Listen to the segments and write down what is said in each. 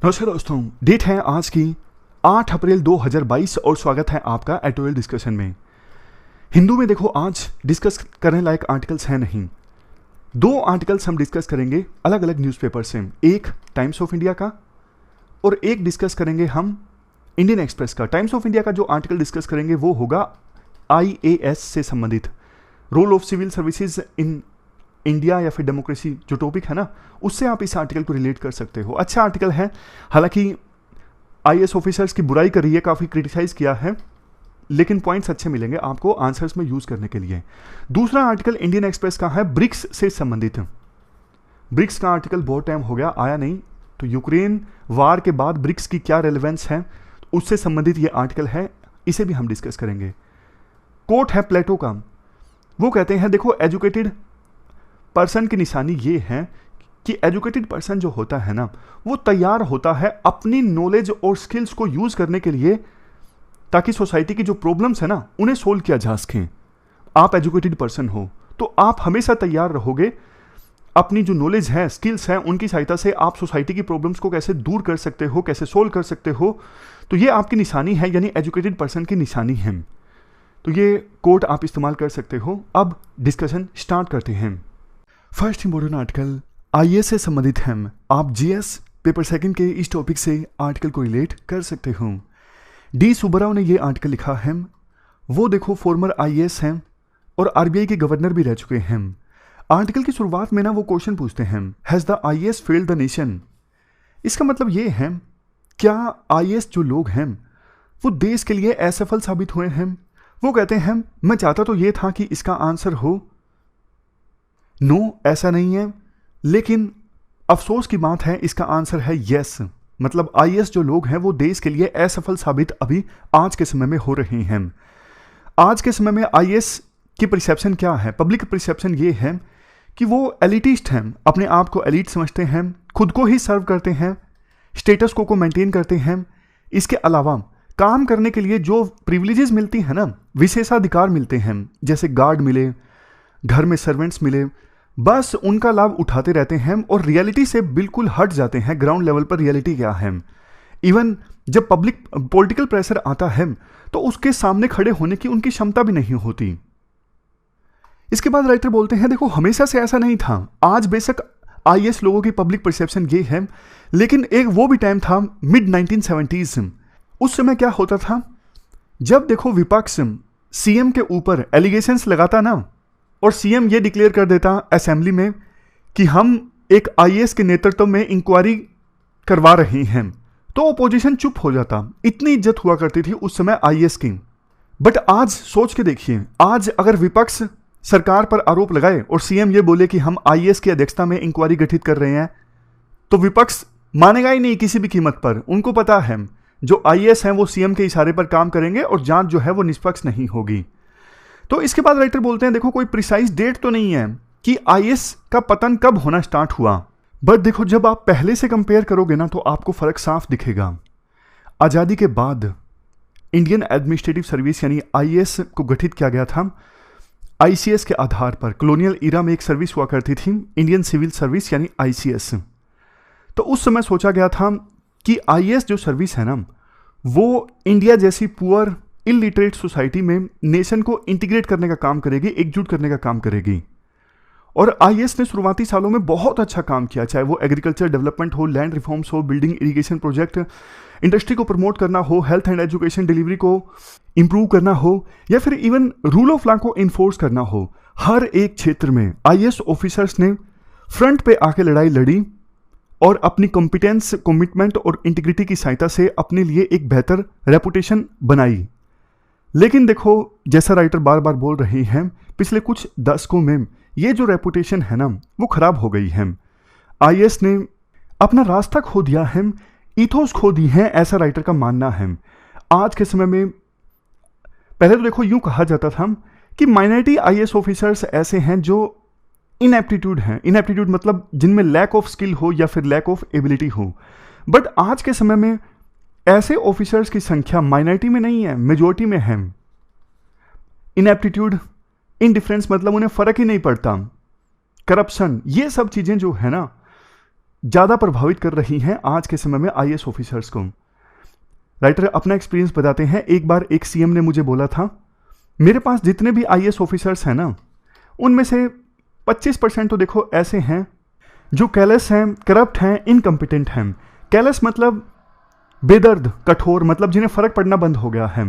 नमस्कार दोस्तों, डेट है आज की 8 अप्रैल 2022 और स्वागत है आपका एटोएल डिस्कशन में। हिंदू में देखो आज डिस्कस करने लायक आर्टिकल्स हैं नहीं। दो आर्टिकल्स हम डिस्कस करेंगे अलग अलग न्यूज़पेपर से, एक टाइम्स ऑफ इंडिया का और एक डिस्कस करेंगे हम इंडियन एक्सप्रेस का। टाइम्स ऑफ इंडिया का जो आर्टिकल डिस्कस करेंगे वो होगा IAS से संबंधित, role of civil services in India या फिर डेमोक्रेसी जो टॉपिक है ना, उससे आप इस आर्टिकल को रिलेट कर सकते हो। अच्छा आर्टिकल है, हालांकि IAS ऑफिसर्स की बुराई कर रही है, काफ़ी क्रिटिसाइज किया है, लेकिन पॉइंट्स अच्छे मिलेंगे आपको आंसर्स में यूज़ करने के लिए। दूसरा आर्टिकल इंडियन एक्सप्रेस का है ब्रिक्स से संबंधित। ब्रिक्स का आर्टिकल बहुत टाइम हो गया आया नहीं, तो यूक्रेन वार के बाद ब्रिक्स की क्या रेलेवेंस है उससे संबंधित ये आर्टिकल है, इसे भी हम डिस्कस करेंगे। कोट है प्लेटो का, वो कहते हैं देखो एजुकेटेड पर्सन की निशानी ये है कि एजुकेटेड पर्सन जो होता है ना, वो तैयार होता है अपनी नॉलेज और स्किल्स को यूज करने के लिए, ताकि सोसाइटी की जो प्रॉब्लम्स है ना उन्हें सोल्व किया जा सके। आप एजुकेटेड पर्सन हो तो आप हमेशा तैयार रहोगे, अपनी जो नॉलेज है, स्किल्स हैं, उनकी सहायता से आप सोसाइटी की प्रॉब्लम्स को कैसे दूर कर सकते हो, कैसे सोल्व कर सकते हो, तो ये आपकी निशानी है, यानी एजुकेटेड पर्सन की निशानी है। तो ये कोट आप इस्तेमाल कर सकते हो। अब डिस्कशन स्टार्ट करते हैं। फर्स्ट इंपॉर्टेंट आर्टिकल IAS से संबंधित है। आप GS पेपर सेकंड के इस टॉपिक से आर्टिकल को रिलेट कर सकते हो। D सुब्बाराव ने ये आर्टिकल लिखा है, वो देखो फॉर्मर IAS हैं और RBI के गवर्नर भी रह चुके हैं। आर्टिकल की शुरुआत में ना वो क्वेश्चन पूछते हैं, has the IAS failed the nation. इसका मतलब ये है, क्या IAS जो लोग हैं वो देश के लिए असफल साबित हुए हैं। वो कहते हैं मैं चाहता तो ये था कि इसका आंसर हो नो, ऐसा नहीं है, लेकिन अफसोस की बात है इसका आंसर है यस। मतलब IAS जो लोग हैं वो देश के लिए असफल साबित अभी आज के समय में हो रहे हैं। आज के समय में IAS की परसेप्शन क्या है, पब्लिक परसेप्शन ये है कि वो एलिटिस्ट हैं, अपने आप को एलिट समझते हैं, खुद को ही सर्व करते हैं, स्टेटस को मेंटेन करते हैं। इसके अलावा काम करने के लिए जो प्रिविलेजेस मिलती हैं ना, विशेषाधिकार मिलते हैं, जैसे गार्ड मिले, घर में सर्वेंट्स मिले, बस उनका लाभ उठाते रहते हैं और रियलिटी से बिल्कुल हट जाते हैं। ग्राउंड लेवल पर रियलिटी क्या है, इवन जब पब्लिक पॉलिटिकल प्रेशर आता है तो उसके सामने खड़े होने की उनकी क्षमता भी नहीं होती। इसके बाद राइटर बोलते हैं देखो हमेशा से ऐसा नहीं था। आज बेशक IAS लोगों की पब्लिक परसेप्शन ये है, लेकिन एक वो भी टाइम था मिड 1970s। उस समय क्या होता था, जब देखो विपक्ष CM के ऊपर एलिगेशंस लगाता ना, और CM ये डिक्लेयर कर देता असेंबली में कि हम एक IAS के नेतृत्व में इंक्वायरी करवा रहे हैं, तो ओपोजिशन चुप हो जाता। इतनी इज्जत हुआ करती थी उस समय IAS की। बट आज सोच के देखिए, आज अगर विपक्ष सरकार पर आरोप लगाए और CM ये बोले कि हम IAS की अध्यक्षता में इंक्वायरी गठित कर रहे हैं, तो विपक्ष मानेगा ही नहीं किसी भी कीमत पर। उनको पता है जो IAS हैं वो CM के इशारे पर काम करेंगे और जांच जो है वो निष्पक्ष नहीं होगी। तो इसके बाद राइटर बोलते हैं देखो कोई प्रिसाइज डेट तो नहीं है कि IAS का पतन कब होना स्टार्ट हुआ, बट देखो जब आप पहले से कंपेयर करोगे ना तो आपको फर्क साफ दिखेगा। आज़ादी के बाद इंडियन एडमिनिस्ट्रेटिव सर्विस यानी IAS को गठित किया गया था ICS के आधार पर। कॉलोनियल इरा में एक सर्विस हुआ करती थी, इंडियन सिविल सर्विस यानी ICS। तो उस समय सोचा गया था कि IAS जो सर्विस है ना, वो इंडिया जैसी पुअर इलिटरेट सोसाइटी में नेशन को इंटीग्रेट करने का काम करेगी, एकजुट करने का काम करेगी। और IAS ने शुरुआती सालों में बहुत अच्छा काम किया, चाहे वो एग्रीकल्चर डेवलपमेंट हो, लैंड रिफॉर्म्स हो, बिल्डिंग इरिगेशन प्रोजेक्ट, इंडस्ट्री को प्रमोट करना हो, हेल्थ एंड एजुकेशन डिलीवरी को इंप्रूव करना हो, या फिर इवन रूल ऑफ लॉ को इन्फोर्स करना हो। हर एक क्षेत्र में IAS ऑफिसर्स ने फ्रंट पे आके लड़ाई लड़ी और अपनी कॉम्पिटेंस, कमिटमेंट और इंटीग्रिटी की सहायता से अपने लिए एक बेहतर रेपुटेशन बनाई। लेकिन देखो जैसा राइटर बार बार बोल रहे हैं, पिछले कुछ दशकों में ये जो रेपुटेशन है ना वो खराब हो गई है। IAS ने अपना रास्ता खो दिया है, इथोस खो दी है, ऐसा राइटर का मानना है। आज के समय में पहले तो देखो यूं कहा जाता था कि माइनॉरिटी IAS ऑफिसर्स ऐसे हैं जो इनएप्टीट्यूड हैं। इनएप्टीट्यूड मतलब जिनमें लैक ऑफ स्किल हो या फिर लैक ऑफ एबिलिटी हो। बट आज के समय में ऐसे ऑफिसर्स की संख्या माइनॉरिटी में नहीं है, मेजॉरिटी में है। इनएप्टीट्यूड, इनडिफरेंस मतलब उन्हें फर्क ही नहीं पड़ता, करप्शन, ये सब चीजें जो है ना ज़्यादा प्रभावित कर रही हैं आज के समय में आईएएस ऑफिसर्स को। राइटर अपना एक्सपीरियंस बताते हैं। एक बार एक सीएम ने मुझे बोला था, मेरे पास जितने भी आईएएस ऑफिसर्स हैं ना, उनमें से 25% तो देखो ऐसे हैं जो केयरलेस हैं, करप्ट हैं, इनकम्पिटेंट हैं। केयरलेस मतलब बेदर्द, कठोर, मतलब जिन्हें फर्क पड़ना बंद हो गया है।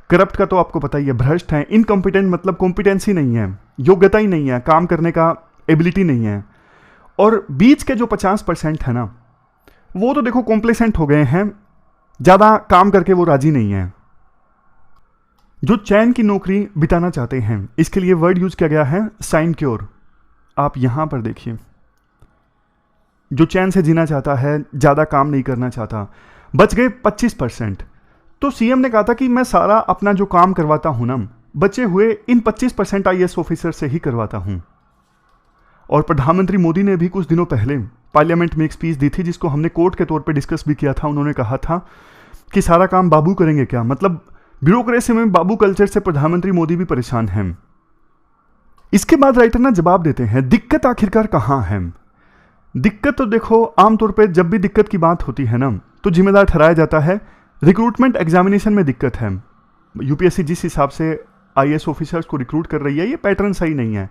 करप्ट का तो आपको पता ही है, भ्रष्ट हैं। इनकम्पिटेंट मतलब कॉम्पिटेंसी नहीं है, योग्यता ही नहीं है, काम करने का एबिलिटी नहीं है। और बीच के जो 50% है ना, वो तो देखो कॉम्प्लेसेंट हो गए हैं, ज़्यादा काम करके वो राजी नहीं है, जो चैन की नौकरी बिताना चाहते हैं। इसके लिए वर्ड यूज किया गया है साइनक्योर। आप यहां पर देखिए, जो चैन से जीना चाहता है, ज़्यादा काम नहीं करना चाहता। बच गए 25%। तो सीएम ने कहा था कि मैं सारा अपना जो काम करवाता हूं ना, बचे हुए इन 25% आईएएस ऑफिसर से ही करवाता हूं। और प्रधानमंत्री मोदी ने भी कुछ दिनों पहले पार्लियामेंट में एक स्पीच दी थी, जिसको हमने कोर्ट के तौर पे डिस्कस भी किया था। उन्होंने कहा था कि सारा काम बाबू करेंगे क्या, मतलब ब्यूरोक्रेसी में बाबू कल्चर से प्रधानमंत्री मोदी भी परेशान हैं। इसके बाद राइटर ना जवाब देते हैं, दिक्कत आखिरकार कहां है। दिक्कत तो देखो, आमतौर पे जब भी दिक्कत की बात होती है ना, तो जिम्मेदार ठहराया जाता है रिक्रूटमेंट एग्जामिनेशन में दिक्कत है। यूपीएससी जिस हिसाब से आईएएस ऑफिसर्स को रिक्रूट कर रही है, ये पैटर्न सही नहीं है।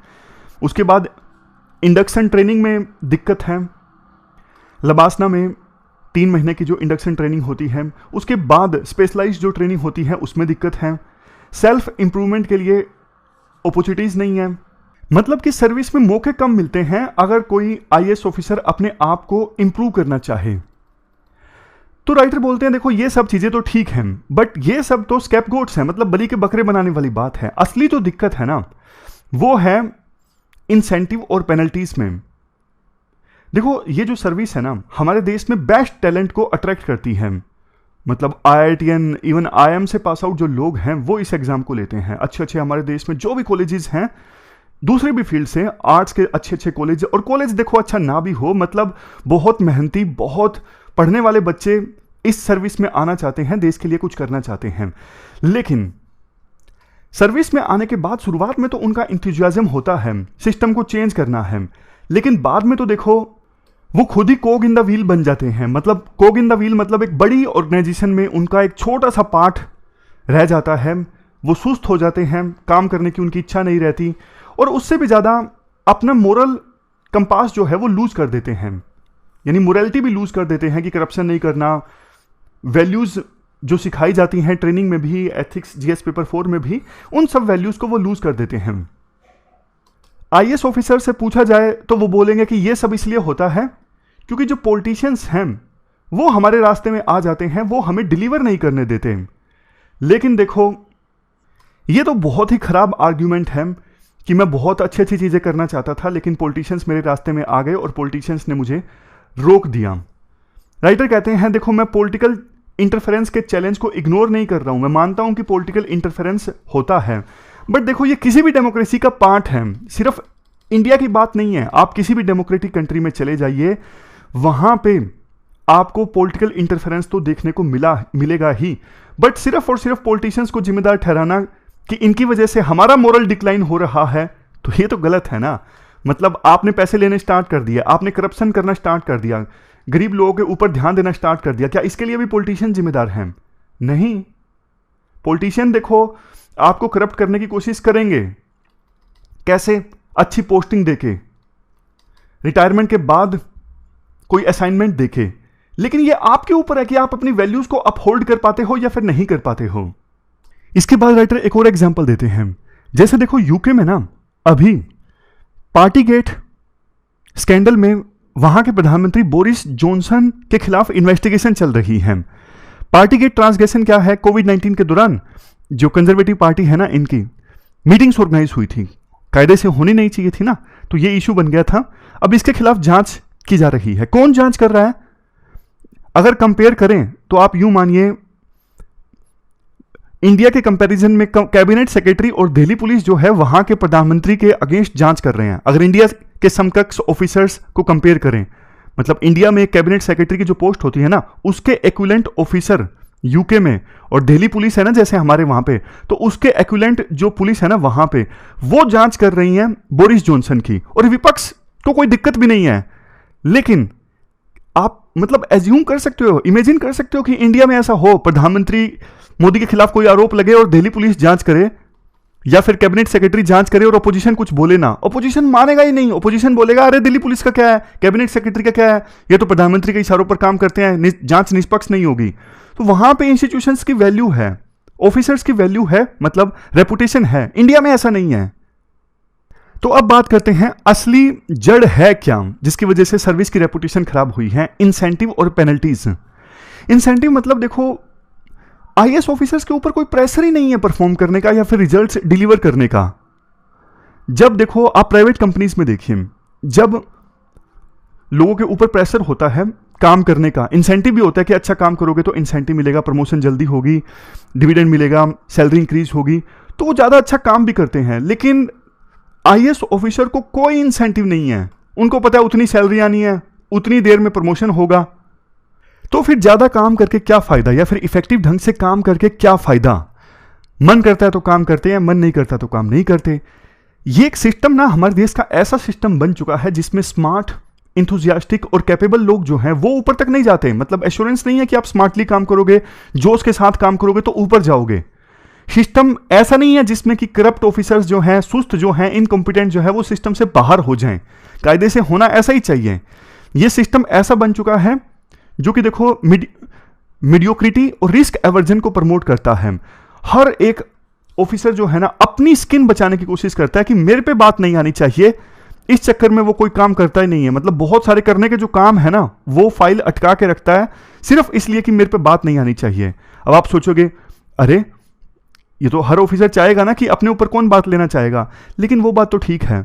उसके बाद इंडक्शन ट्रेनिंग में दिक्कत है। लबासना में 3 महीने की जो इंडक्शन ट्रेनिंग होती है, उसके बाद स्पेशलाइज्ड जो ट्रेनिंग होती है, उसमें दिक्कत है। सेल्फ इंप्रूवमेंट के लिए अपॉर्चुनिटीज नहीं है, मतलब कि सर्विस में मौके कम मिलते हैं अगर कोई आईएएस ऑफिसर अपने आप को इंप्रूव करना चाहे। तो राइटर बोलते हैं, देखो ये सब चीजें तो ठीक हैं, बट ये सब तो स्कैपगोट्स हैं, मतलब बलि के बकरे बनाने वाली बात है। असली जो दिक्कत है ना, वो है इंसेंटिव और पेनल्टीज में। देखो ये जो सर्विस है ना, हमारे देश में बेस्ट टैलेंट को अट्रैक्ट करती है। मतलब आईआईटीएन, इवन आईएम से पास आउट जो लोग हैं, वो इस एग्जाम को लेते हैं। अच्छे अच्छे हमारे देश में जो भी कॉलेजेस हैं, दूसरे भी फील्ड से, आर्ट्स के अच्छे अच्छे कॉलेज, और कॉलेज देखो अच्छा ना भी हो, मतलब बहुत मेहनती, बहुत पढ़ने वाले बच्चे इस सर्विस में आना चाहते हैं, देश के लिए कुछ करना चाहते हैं। लेकिन सर्विस में आने के बाद शुरुआत में तो उनका इंथुजियाज्म होता है, सिस्टम को चेंज करना है, लेकिन बाद में तो देखो वो खुद ही कोग इन द व्हील बन जाते हैं। मतलब कोग इन द व्हील मतलब एक बड़ी ऑर्गेनाइजेशन में उनका एक छोटा सा पार्ट रह जाता है, वो सुस्त हो जाते हैं, काम करने की उनकी इच्छा नहीं रहती, और उससे भी ज़्यादा अपना मोरल कंपास जो है वो लूज कर देते हैं, यानी मोरलिटी भी लूज कर देते हैं कि करप्शन नहीं करना। वैल्यूज़ जो सिखाई जाती हैं ट्रेनिंग में भी, एथिक्स जीएस पेपर 4 में भी, उन सब वैल्यूज़ को वो लूज कर देते हैं। आईएएस ऑफिसर से पूछा जाए तो वो बोलेंगे कि ये सब इसलिए होता है क्योंकि जो पॉलिटिशियंस हैं वो हमारे रास्ते में आ जाते हैं, वो हमें डिलीवर नहीं करने देते। लेकिन देखो ये तो बहुत ही खराब आर्ग्यूमेंट है कि मैं बहुत अच्छी अच्छी चीज़ें करना चाहता था, लेकिन पॉलिटिशियंस मेरे रास्ते में आ गए और पॉलिटिशियंस ने मुझे रोक दिया। राइटर कहते हैं, देखो मैं पॉलिटिकल इंटरफेरेंस के चैलेंज को इग्नोर नहीं कर रहा हूं, मैं मानता हूं कि पॉलिटिकल इंटरफेरेंस होता है, बट देखो ये किसी भी डेमोक्रेसी का पार्ट है, सिर्फ इंडिया की बात नहीं है। आप किसी भी डेमोक्रेटिक कंट्री में चले जाइए, वहां पे आपको पॉलिटिकल इंटरफेरेंस तो देखने को मिलेगा ही, बट सिर्फ और सिर्फ पॉलिटिशियंस को जिम्मेदार ठहराना कि इनकी वजह से हमारा मोरल डिक्लाइन हो रहा है, तो ये तो गलत है ना। मतलब आपने पैसे लेने स्टार्ट कर दिया, आपने करप्शन करना स्टार्ट कर दिया, गरीब लोगों के ऊपर ध्यान देना स्टार्ट कर दिया, क्या इसके लिए भी पॉलिटिशियन जिम्मेदार हैं? नहीं। पॉलिटिशियन देखो आपको करप्ट करने की कोशिश करेंगे, कैसे? अच्छी पोस्टिंग देके, रिटायरमेंट के बाद कोई असाइनमेंट देके, लेकिन ये आपके ऊपर है कि आप अपनी वैल्यूज को अपहोल्ड कर पाते हो या फिर नहीं कर पाते हो। इसके बाद राइटर एक और एग्जांपल देते हैं, जैसे देखो यूके में ना अभी पार्टीगेट स्कैंडल में वहां के प्रधानमंत्री बोरिस जॉनसन के खिलाफ इन्वेस्टिगेशन चल रही है। पार्टीगेट ट्रांसग्रेशन क्या है? कोविड-19 के दौरान जो कंजर्वेटिव पार्टी है ना, इनकी मीटिंग्स ऑर्गेनाइज हुई थी, कायदे से होनी नहीं चाहिए थी ना, तो ये इशू बन गया था। अब इसके खिलाफ जांच की जा रही है। कौन जांच कर रहा है? अगर कंपेयर करें तो आप यूं मानिए, इंडिया के कंपैरिजन में कैबिनेट सेक्रेटरी और दिल्ली पुलिस जो है वहां के प्रधानमंत्री के अगेंस्ट जांच कर रहे हैं। अगर इंडिया के समकक्ष ऑफिसर्स को कंपेयर करें, मतलब इंडिया में कैबिनेट सेक्रेटरी की जो पोस्ट होती है ना, उसके एक्विवेलेंट ऑफिसर यूके में, और दिल्ली पुलिस है ना जैसे हमारे वहां पे, तो उसके एक्विवेलेंट जो पुलिस है ना वहां पे, वो जांच कर रही है बोरिस जॉनसन की, और विपक्ष को कोई दिक्कत भी नहीं है। लेकिन आप मतलब एज्यूम कर सकते हो, इमेजिन कर सकते हो कि इंडिया में ऐसा हो, प्रधानमंत्री मोदी के खिलाफ कोई आरोप लगे और दिल्ली पुलिस जांच करे या फिर कैबिनेट सेक्रेटरी जांच करे और ओपोजिशन कुछ बोले ना? ओपोजिशन मानेगा ही नहीं। ओपोजिशन बोलेगा अरे दिल्ली पुलिस का क्या है, कैबिनेट सेक्रेटरी का क्या है, ये तो प्रधानमंत्री के इशारों पर काम करते हैं, जांच निष्पक्ष नहीं होगी। तो वहां पे इंस्टीट्यूशंस की वैल्यू है, ऑफिसर्स की वैल्यू है, मतलब रेपुटेशन है। इंडिया में ऐसा नहीं है। तो अब बात करते हैं असली जड़ है क्या जिसकी वजह से सर्विस की रेपुटेशन खराब हुई है। इंसेंटिव और पेनल्टीज। इंसेंटिव मतलब देखो, आईएएस ऑफिसर्स के ऊपर कोई प्रेशर ही नहीं है परफॉर्म करने का या फिर रिजल्ट्स डिलीवर करने का। जब देखो आप प्राइवेट कंपनीज में देखिए, जब लोगों के ऊपर प्रेशर होता है काम करने का, इंसेंटिव भी होता है कि अच्छा काम करोगे तो इंसेंटिव मिलेगा, प्रमोशन जल्दी होगी, डिविडेंड मिलेगा, सैलरी इंक्रीज होगी, तो वो ज़्यादा अच्छा काम भी करते हैं। लेकिन आईएएस ऑफिसर को कोई इंसेंटिव नहीं है। उनको पता है उतनी सैलरी आनी है, उतनी देर में प्रमोशन होगा, तो फिर ज़्यादा काम करके क्या फ़ायदा, या फिर इफेक्टिव ढंग से काम करके क्या फ़ायदा? मन करता है तो काम करते हैं, मन नहीं करता तो काम नहीं करते। ये एक सिस्टम ना हमारे देश का ऐसा सिस्टम बन चुका है जिसमें स्मार्ट, इंथुजियास्टिक और कैपेबल लोग जो हैं वो ऊपर तक नहीं जाते। मतलब एश्योरेंस नहीं है कि आप स्मार्टली काम करोगे, जोश के साथ काम करोगे तो ऊपर जाओगे। सिस्टम ऐसा नहीं है जिसमें कि करप्ट ऑफिसर्स जो हैं, सुस्त जो हैं, इनकॉम्पिटेंट जो है वो सिस्टम से बाहर हो जाएं। कायदे से होना ऐसा ही चाहिए। ये सिस्टम ऐसा बन चुका है जो कि देखो मीडियोक्रिटी और रिस्क एवर्जन को प्रमोट करता है। हर एक ऑफिसर जो है ना अपनी स्किन बचाने की कोशिश करता है कि मेरे पे बात नहीं आनी चाहिए। इस चक्कर में वो कोई काम करता ही नहीं है। मतलब बहुत सारे करने के जो काम है ना वो फाइल अटका के रखता है सिर्फ इसलिए कि मेरे पे बात नहीं आनी चाहिए। अब आप सोचोगे अरे ये तो हर ऑफिसर चाहेगा ना कि अपने ऊपर कौन बात लेना चाहेगा, लेकिन वो बात तो ठीक है।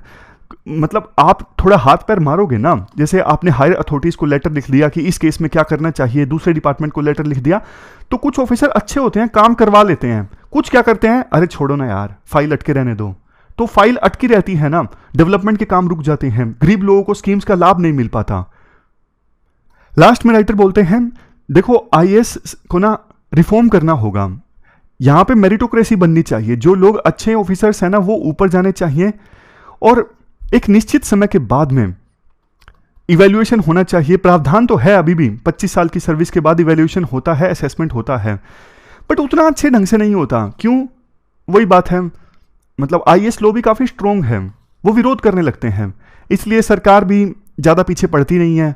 मतलब आप थोड़ा हाथ पैर मारोगे ना, जैसे आपने हायर अथॉरिटीज को लेटर लिख दिया कि इस केस में क्या करना चाहिए, दूसरे डिपार्टमेंट को लेटर लिख दिया, तो कुछ ऑफिसर अच्छे होते हैं, काम करवा लेते हैं। कुछ क्या करते हैं, अरे छोड़ो ना यार, फाइल अटके रहने दो। तो फाइल अटकी रहती है ना, डेवलपमेंट के काम रुक जाते हैं, गरीब लोगों को स्कीम्स का लाभ नहीं मिल पाता। लास्ट में राइटर बोलते हैं देखो आईएएस को ना रिफॉर्म करना होगा। यहां पे मेरिटोक्रेसी बननी चाहिए। जो लोग अच्छे ऑफिसर्स हैं ना वो ऊपर जाने चाहिए और एक निश्चित समय के बाद में इवैल्यूएशन होना चाहिए। प्रावधान तो है अभी भी, 25 साल की सर्विस के बाद इवैल्यूएशन होता है, असेसमेंट होता है, बट उतना अच्छे ढंग से नहीं होता। क्यों? वही बात है, मतलब आईएएस लॉबी काफी स्ट्रोंग है, वो विरोध करने लगते हैं, इसलिए सरकार भी ज्यादा पीछे पड़ती नहीं है।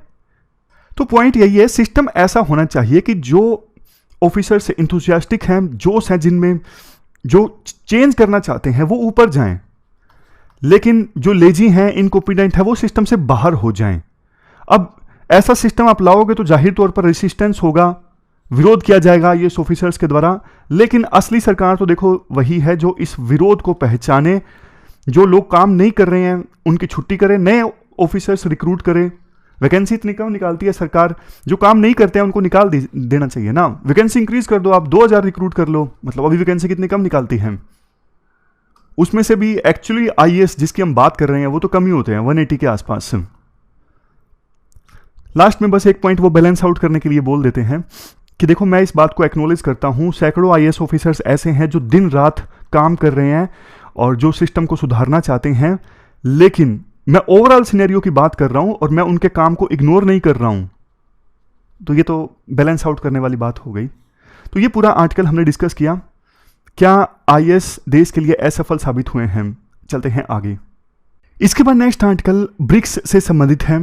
तो पॉइंट यही है, सिस्टम ऐसा होना चाहिए कि जो ऑफिसर्स इंथुसियास्टिक हैं, जोश हैं, जिनमें जो चेंज करना चाहते हैं वो ऊपर जाएं, लेकिन जो लेजी हैं, इनकॉम्पिटेंट है, वो सिस्टम से बाहर हो जाएं। अब ऐसा सिस्टम आप लाओगे तो जाहिर तौर पर रेसिस्टेंस होगा, विरोध किया जाएगा ये ऑफिसर्स के द्वारा। लेकिन असली सरकार तो देखो वही है जो इस विरोध को पहचाने, जो लोग काम नहीं कर रहे हैं उनकी छुट्टी करे, नए ऑफिसर्स रिक्रूट करे। वैकेंसी इतनी कम निकालती है सरकार, जो काम नहीं करते हैं उनको निकाल देना चाहिए ना। वैकेंसी इंक्रीज कर दो, आप 2000 रिक्रूट कर लो। मतलब अभी वैकेंसी कितनी कम निकालती है, उसमें से भी एक्चुअली आईएएस जिसकी हम बात कर रहे हैं वो तो कम ही होते हैं, 180 के आसपास। लास्ट में बस एक पॉइंट वो बैलेंस आउट करने के लिए बोल देते हैं कि देखो मैं इस बात को एक्नॉलेज करता हूं, सैकड़ों आईएएस ऑफिसर्स ऐसे हैं जो दिन रात काम कर रहे हैं और जो सिस्टम को सुधारना चाहते हैं, लेकिन मैं ओवरऑल सिनेरियो की बात कर रहा हूं और मैं उनके काम को इग्नोर नहीं कर रहा हूं। तो ये तो बैलेंस आउट करने वाली बात हो गई। तो ये पूरा आर्टिकल हमने डिस्कस किया, क्या आईएएस देश के लिए असफल साबित हुए हैं। चलते हैं आगे। इसके बाद नेक्स्ट आर्टिकल ब्रिक्स से संबंधित है,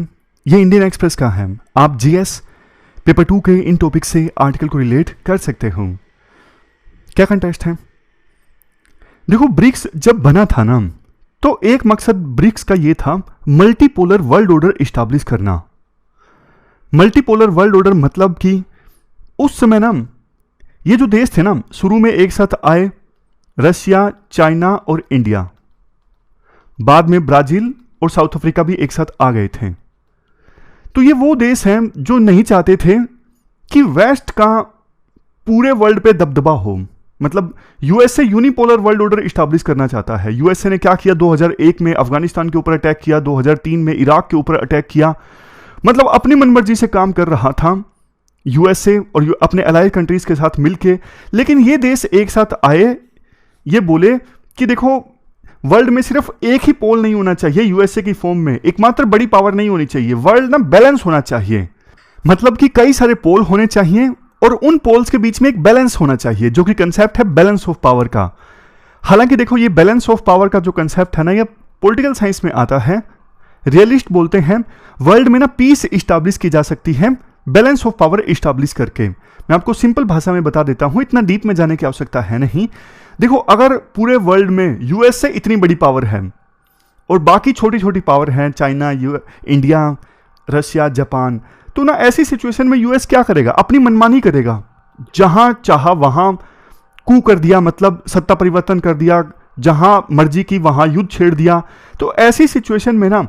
ये इंडियन एक्सप्रेस का है। आप जीएस पेपर 2 के इन टॉपिक से आर्टिकल को रिलेट कर सकते हो। क्या कंटेस्ट है, देखो ब्रिक्स जब बना था ना तो एक मकसद ब्रिक्स का ये था, मल्टीपोलर वर्ल्ड ऑर्डर इस्टेब्लिश करना। मल्टीपोलर वर्ल्ड ऑर्डर मतलब कि उस समय ना ये जो देश थे ना शुरू में एक साथ आए, रशिया, चाइना और इंडिया, बाद में ब्राजील और साउथ अफ्रीका भी एक साथ आ गए थे। तो ये वो देश हैं जो नहीं चाहते थे कि वेस्ट का पूरे वर्ल्ड पे दबदबा हो। मतलब USA unipolar world order establish करना चाहता है। यूएसए ने क्या किया, 2001 में अफगानिस्तान के ऊपर अटैक किया, 2003 में इराक के ऊपर अटैक किया। मतलब अपनी मनमर्जी से काम कर रहा था यूएसए और अपने अलाइड कंट्रीज के साथ मिलके। लेकिन ये देश एक साथ आए, ये बोले कि देखो वर्ल्ड में सिर्फ एक ही पोल नहीं होना चाहिए यूएसए की फॉर्म में, एकमात्र बड़ी पावर नहीं होनी चाहिए, वर्ल्ड ना बैलेंस होना चाहिए। मतलब कि कई सारे पोल होने चाहिए और उन पोल्स के बीच में एक बैलेंस होना चाहिए, जो कि कंसेप्ट है बैलेंस ऑफ पावर का। हालांकि देखो, ये बैलेंस ऑफ पावर का जो कंसेप्ट है ना, ये पॉलिटिकल साइंस में आता है। रियलिस्ट बोलते हैं वर्ल्ड में ना पीस इस्टेब्लिश की जा सकती है बैलेंस ऑफ पावर इस्टेब्लिश करके। मैं आपको सिंपल भाषा में बता देता हूं, इतना डीप में जाने की आवश्यकता है नहीं। देखो, अगर पूरे वर्ल्ड में यूएस से इतनी बड़ी पावर है और बाकी छोटी छोटी पावर हैं, चाइना, इंडिया, रशिया, जापान, तो ना ऐसी सिचुएशन में यूएस क्या करेगा? अपनी मनमानी करेगा, जहां चाहा वहां कू कर दिया, मतलब सत्ता परिवर्तन कर दिया, जहां मर्जी की वहां युद्ध छेड़ दिया। तो ऐसी सिचुएशन में ना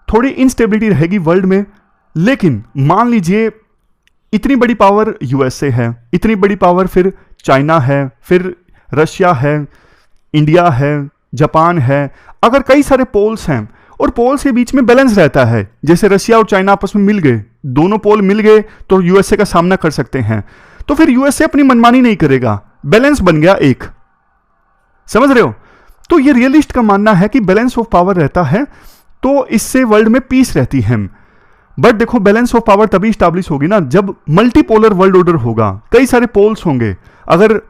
थोड़ी इंस्टेबिलिटी रहेगी वर्ल्ड में। लेकिन मान लीजिए इतनी बड़ी पावर यूएसए है, इतनी बड़ी पावर फिर चाइना है, फिर रशिया है, इंडिया है, जापान है। अगर कई सारे पोल्स हैं और पोल्स के बीच में बैलेंस रहता है, जैसे रशिया और चाइना आपस में मिल गए, दोनों पोल मिल गए तो यूएसए का सामना कर सकते हैं, तो फिर यूएसए अपनी मनमानी नहीं करेगा, बैलेंस बन गया एक। समझ रहे हो? तो ये रियलिस्ट का मानना है कि बैलेंस ऑफ पावर रहता है तो इससे वर्ल्ड में पीस रहती है। बट देखो, बैलेंस ऑफ पावर तभी स्टैब्लिश होगी ना जब मल्टीपोलर वर्ल्ड ऑर्डर होगा, कई सारे पोल्स होंगे। अगर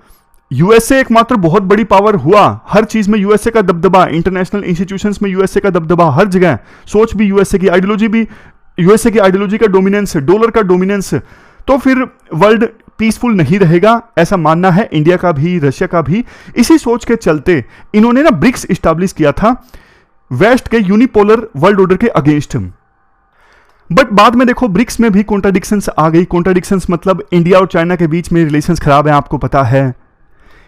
यूएसए एकमात्र बहुत बड़ी पावर हुआ, हर चीज में यूएसए का दबदबा, इंटरनेशनल इंस्टीट्यूशंस में यूएसए का दबदबा, हर जगह सोच भी यूएसए की, आइडियोलॉजी भी यूएसए की, आइडियोलॉजी का डोमिनेंस, डॉलर का डोमिनेंस, तो फिर वर्ल्ड पीसफुल नहीं रहेगा, ऐसा मानना है इंडिया का भी, रशिया का भी। इसी सोच के चलते इन्होंने ना ब्रिक्स स्टैब्लिश किया था वेस्ट के यूनिपोलर वर्ल्ड ऑर्डर के अगेंस्ट। बट बाद में देखो, ब्रिक्स में भी कॉन्ट्राडिक्शंस आ गई। कॉन्ट्राडिक्शंस मतलब इंडिया और चाइना के बीच में रिलेशंस खराब है, आपको पता है।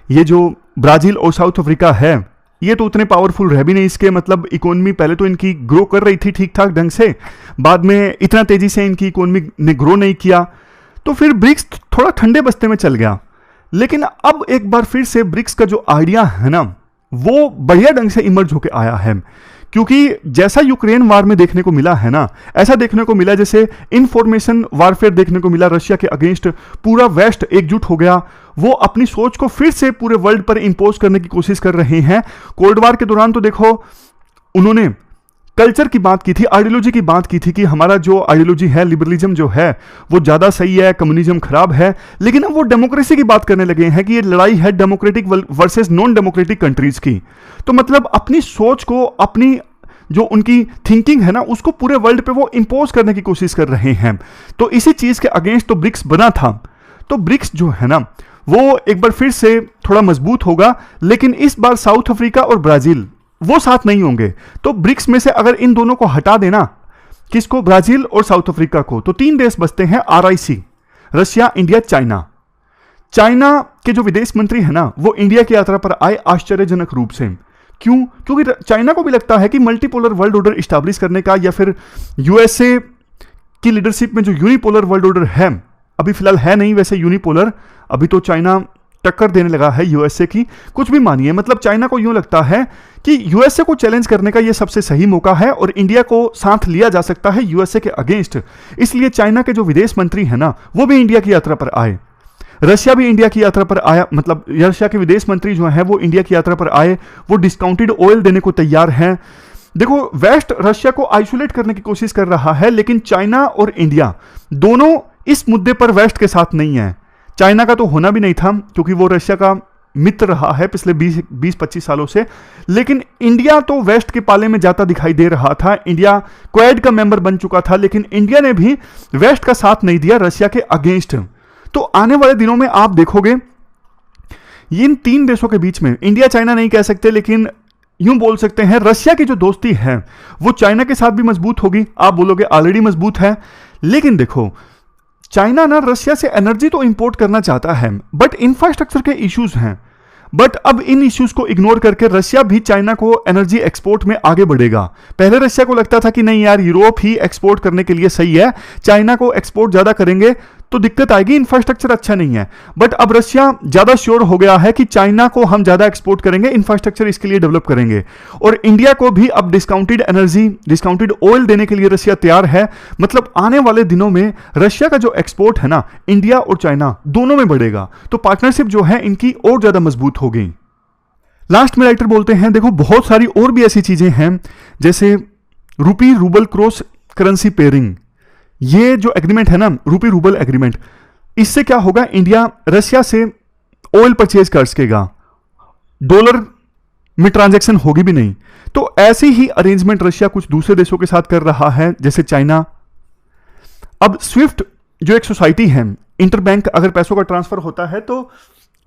ये जो ब्राजील और साउथ अफ्रीका है, ये तो उतने पावरफुल रह भी नहीं, इसके मतलब इकोनॉमी पहले तो इनकी ग्रो कर रही थी ठीक ठाक ढंग से, बाद में इतना तेजी से इनकी इकोनॉमी ने ग्रो नहीं किया, तो फिर ब्रिक्स थोड़ा ठंडे बस्ते में चल गया। लेकिन अब एक बार फिर से ब्रिक्स का जो आइडिया है ना, वो बढ़िया ढंग से इमर्ज होकर आया है। क्योंकि जैसा यूक्रेन वार में देखने को मिला है ना, ऐसा देखने को मिला जैसे इंफॉर्मेशन वारफेयर देखने को मिला रशिया के अगेंस्ट, पूरा वेस्ट एकजुट हो गया, वो अपनी सोच को फिर से पूरे वर्ल्ड पर इंपोज करने की कोशिश कर रहे हैं। कोल्ड वार के दौरान तो देखो, उन्होंने कल्चर की बात की थी, आइडियोलॉजी की बात की थी कि हमारा जो आइडियोलॉजी है, लिबरलिज्म जो है वो ज़्यादा सही है, कम्युनिज्म खराब है। लेकिन अब वो डेमोक्रेसी की बात करने लगे हैं कि ये लड़ाई है democratic versus non democratic countries की। तो मतलब अपनी सोच को, अपनी जो उनकी थिंकिंग है ना, उसको पूरे वर्ल्ड पे वो इंपोज करने की कोशिश कर रहे हैं। तो इसी चीज़ के अगेंस्ट तो ब्रिक्स बना था। तो ब्रिक्स जो है ना, वो एक बार फिर से थोड़ा मजबूत होगा, लेकिन इस बार साउथ अफ्रीका और ब्राजील वो साथ नहीं होंगे। तो ब्रिक्स में से अगर इन दोनों को हटा देना, किसको? ब्राजील और साउथ अफ्रीका को, तो 3 देश बचते हैं, RIC, Russia, India, China. China के जो विदेश मंत्री है ना, वो इंडिया की यात्रा पर आए आश्चर्यजनक रूप से। क्यों? क्योंकि चाइना को भी लगता है कि मल्टीपोलर वर्ल्ड ऑर्डर इस्टेब्लिश करने का, या फिर यूएसए की लीडरशिप में जो यूनिपोलर वर्ल्ड ऑर्डर है, अभी फिलहाल है नहीं वैसे यूनिपोलर, अभी तो चाइना टक्कर देने लगा है यूएसए की। कुछ भी मानिए, मतलब चाइना को यूं लगता है कि यूएसए को चैलेंज करने का यह सबसे सही मौका है और इंडिया को साथ लिया जा सकता है यूएसए के अगेंस्ट। इसलिए चाइना के जो विदेश मंत्री हैं ना, वो भी इंडिया की यात्रा पर आए। रशिया भी इंडिया की यात्रा पर आया, मतलब रशिया के विदेश मंत्री जो हैं वो इंडिया की यात्रा पर आए। वो डिस्काउंटेड ऑयल देने को तैयार हैं। देखो, वेस्ट रशिया को आइसोलेट करने की कोशिश कर रहा है, लेकिन चाइना और इंडिया दोनों इस मुद्दे पर वेस्ट के साथ नहीं है। चाइना का तो होना भी नहीं था, क्योंकि वो रशिया का मित्र रहा है पिछले 20-25 सालों से। लेकिन इंडिया तो वेस्ट के पाले में जाता दिखाई दे रहा था। इंडिया क्वाड का मेंबर बन चुका था, लेकिन इंडिया ने भी वेस्ट का साथ नहीं दिया रशिया के अगेंस्ट। तो आने वाले दिनों में आप देखोगे इन 3 देशों के बीच में, इंडिया चाइना नहीं कह सकते, लेकिन यूं बोल सकते हैं रशिया की जो दोस्ती है वो चाइना के साथ भी मजबूत होगी। आप बोलोगे ऑलरेडी मजबूत है, लेकिन देखो, चाइना ना रशिया से एनर्जी तो इंपोर्ट करना चाहता है, बट इंफ्रास्ट्रक्चर के इश्यूज हैं। बट अब इन इश्यूज को इग्नोर करके रशिया भी चाइना को एनर्जी एक्सपोर्ट में आगे बढ़ेगा। पहले रशिया को लगता था कि नहीं यार, यूरोप ही एक्सपोर्ट करने के लिए सही है, चाइना को एक्सपोर्ट ज्यादा करेंगे तो दिक्कत आएगी, इंफ्रास्ट्रक्चर अच्छा नहीं है। बट अब रशिया ज्यादा श्योर हो गया है कि चाइना को हम ज्यादा एक्सपोर्ट करेंगे, इंफ्रास्ट्रक्चर इसके लिए डेवलप करेंगे। और इंडिया को भी अब डिस्काउंटेड एनर्जी, डिस्काउंटेड ऑयल देने के लिए रशिया तैयार है। मतलब आने वाले दिनों में रशिया का जो एक्सपोर्ट है ना, इंडिया और चाइना दोनों में बढ़ेगा। तो पार्टनरशिप जो है इनकी और ज्यादा मजबूत हो गई। लास्ट में राइटर बोलते हैं, देखो बहुत सारी और भी ऐसी चीजें हैं, जैसे रूपी रूबल क्रॉस करेंसी पेयरिंग। ये जो एग्रीमेंट है ना, रूपी रूबल एग्रीमेंट, इससे क्या होगा, इंडिया रशिया से ऑयल परचेज कर सकेगा, डॉलर में ट्रांजैक्शन होगी भी नहीं। तो ऐसे ही अरेंजमेंट रशिया कुछ दूसरे देशों के साथ कर रहा है, जैसे चाइना। अब स्विफ्ट जो एक सोसाइटी है, इंटरबैंक अगर पैसों का ट्रांसफर होता है तो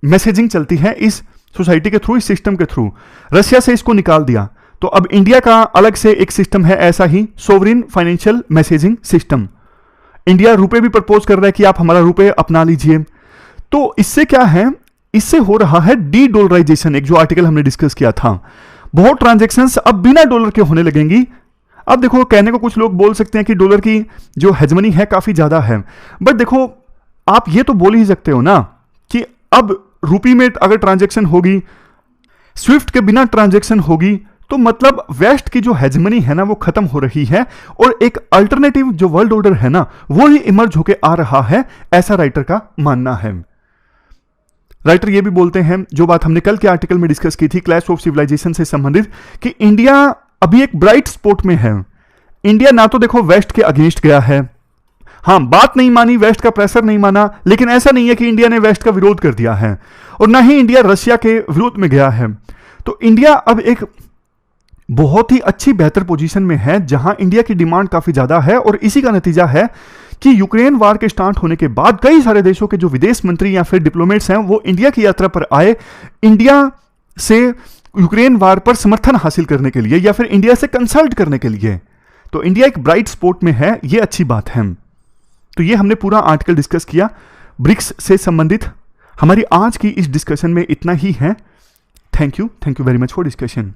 मैसेजिंग चलती है इस सोसाइटी के थ्रू, इस सिस्टम के थ्रू। रशिया से इसको निकाल दिया, तो अब इंडिया का अलग से एक सिस्टम है, ऐसा ही sovereign financial messaging system. India रुपए भी प्रपोज कर रहा है कि आप हमारा रुपए अपना लीजिए। तो इससे क्या है, इससे हो रहा है डी डॉलराइजेशन, एक जो आर्टिकल हमने डिस्कस किया था। बहुत ट्रांजैक्शंस अब बिना डॉलर के होने लगेंगी। अब देखो, कहने को कुछ लोग बोल सकते हैं कि डॉलर की जो हेजमनी है काफी ज्यादा है, बट देखो आप ये तो बोल ही सकते हो ना कि अब रुपी में अगर ट्रांजैक्शन होगी, स्विफ्ट के बिना ट्रांजैक्शन होगी, तो मतलब वेस्ट की जो हेजमनी है ना वो खत्म हो रही है और एक अल्टरनेटिव जो वर्ल्ड ऑर्डर है ना वो ही इमर्ज होके आ रहा है, ऐसा राइटर का मानना है। राइटर ये भी बोलते हैं, जो बात हमने कल के आर्टिकल में डिस्कस की थी क्लैश ऑफ सिविलाइजेशन से संबंधित, कि इंडिया अभी एक ब्राइट स्पॉट में है। इंडिया ना तो देखो वेस्ट के अगेंस्ट गया है, हाँ बात नहीं मानी, वेस्ट का प्रेशर नहीं माना, लेकिन ऐसा नहीं है कि इंडिया ने वेस्ट का विरोध कर दिया है, और ना ही इंडिया रशिया के विरोध में गया है। तो इंडिया अब एक बहुत ही अच्छी बेहतर पोजीशन में है, जहां इंडिया की डिमांड काफी ज्यादा है, और इसी का नतीजा है कि यूक्रेन वार के स्टार्ट होने के बाद कई सारे देशों के जो विदेश मंत्री या फिर डिप्लोमेट्स हैं वो इंडिया की यात्रा पर आए, इंडिया से यूक्रेन वार पर समर्थन हासिल करने के लिए या फिर इंडिया से कंसल्ट करने के लिए। तो इंडिया एक ब्राइट स्पॉट में है, ये अच्छी बात है। तो ये हमने पूरा आर्टिकल डिस्कस किया ब्रिक्स से संबंधित। हमारी आज की इस डिस्कशन में इतना ही है। Thank you very much for discussion.